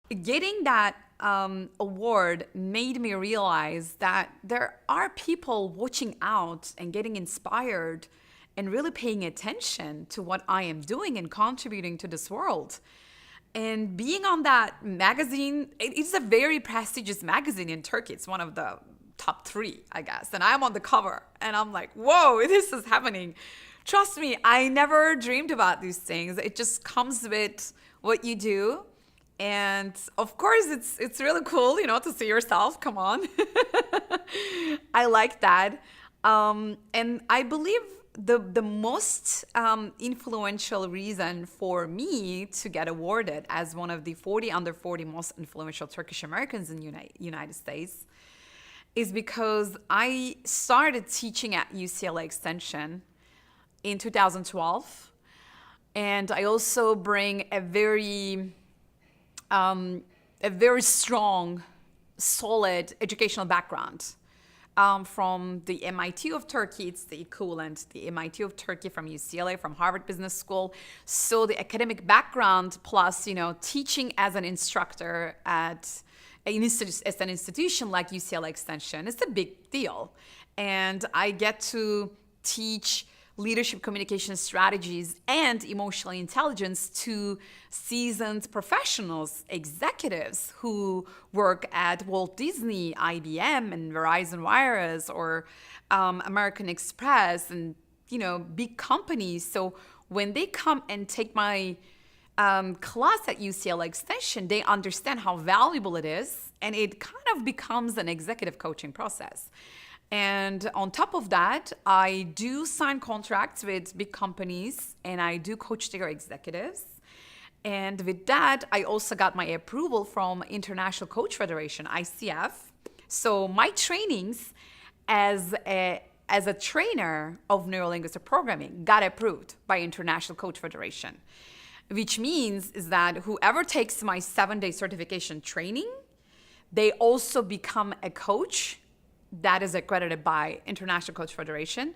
Getting that award made me realize that there are people watching out and getting inspired and really paying attention to what I am doing and contributing to this world. And being on that magazine, it's a very prestigious magazine in Turkey. It's one of the top three, I guess. And I'm on the cover and I'm like, whoa, this is happening. Trust me, I never dreamed about these things. It just comes with what you do. And of course, it's really cool, to see yourself. Come on, I like that. And I believe the most influential reason for me to get awarded as one of the 40 under 40 most influential Turkish Americans in United States is because I started teaching at UCLA Extension in 2012, and I also bring a very strong, solid educational background from the MIT of Turkey. It's the equivalent, the MIT of Turkey from UCLA, from Harvard Business School. So the academic background plus, teaching as an instructor at as an institution like UCLA Extension is a big deal. And I get to teach leadership communication strategies and emotional intelligence to seasoned professionals, executives who work at Walt Disney, IBM, and Verizon Wireless, or American Express, and big companies. So when they come and take my class at UCLA Extension, they understand how valuable it is, and it kind of becomes an executive coaching process. And on top of that, I do sign contracts with big companies and I do coach their executives. And with that, I also got my approval from International Coach Federation, ICF. So my trainings as a trainer of neurolinguistic programming got approved by International Coach Federation, which means is that whoever takes my 7-day certification training, they also become a coach that is accredited by International Coach Federation.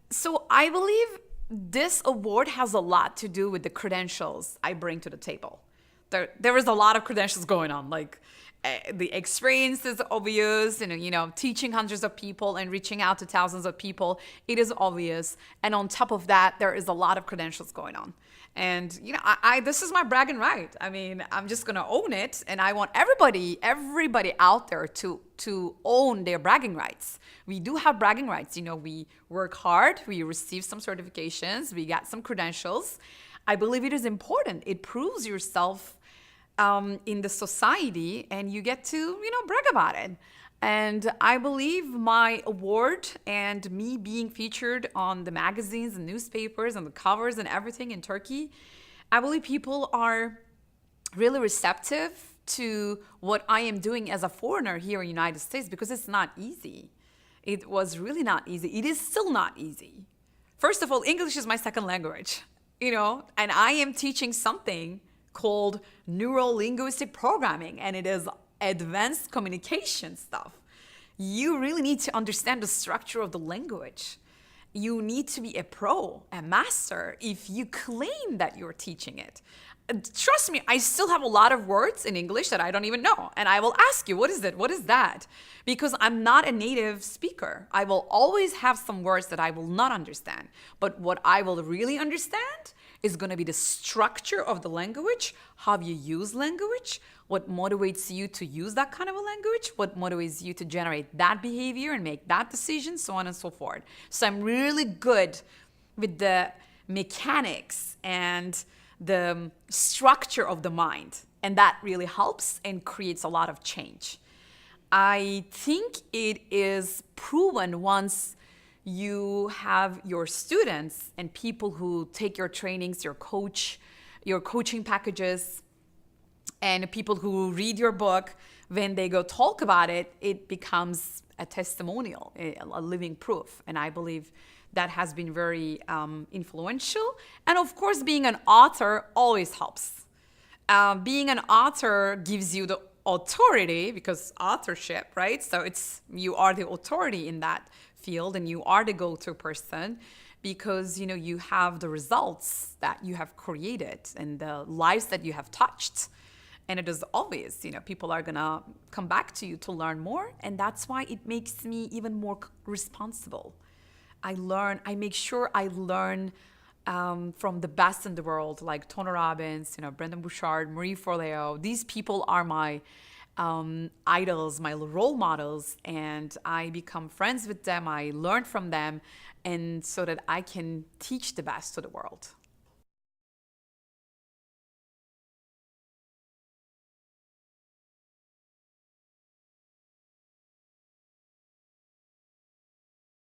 So I believe this award has a lot to do with the credentials I bring to the table. There is a lot of credentials going on, like the experience is obvious, teaching hundreds of people and reaching out to thousands of people, it is obvious. And on top of that, there is a lot of credentials going on. And, I this is my bragging right. I mean, I'm just going to own it. And I want everybody out there to own their bragging rights. We do have bragging rights. We work hard. We receive some certifications. We got some credentials. I believe it is important. It proves yourself in the society, and you get to, brag about it. And I believe my award and me being featured on the magazines and newspapers and the covers and everything in Turkey, I believe people are really receptive to what I am doing as a foreigner here in the United States, because it's not easy. It was really not easy. It is still not easy. First of all, English is my second language, and I am teaching something called neuro-linguistic programming, and it is advanced communication stuff. You really need to understand the structure of the language. You need to be a pro, a master, if you claim that you're teaching it. Trust me, I still have a lot of words in English that I don't even know. And I will ask you, what is it? What is that? Because I'm not a native speaker. I will always have some words that I will not understand. But what I will really understand is going to be the structure of the language, how you use language, what motivates you to use that kind of a language, what motivates you to generate that behavior and make that decision, so on and so forth. So I'm really good with the mechanics and the structure of the mind, and that really helps and creates a lot of change. I think it is proven once you have your students and people who take your trainings, your coaching packages, and people who read your book, when they go talk about it, it becomes a testimonial, a living proof. And I believe that has been very influential. And of course, being an author always helps. Being an author gives you the authority, because authorship, right? So you are the authority in that field, and you are the go-to person, because you have the results that you have created and the lives that you have touched. And it is always, people are gonna come back to you to learn more. And that's why it makes me even more responsible. I make sure I learn from the best in the world, like Tony Robbins, Brendan Bouchard, Marie Forleo. These people are my idols, my role models, and I become friends with them. I learn from them, and so that I can teach the best to the world.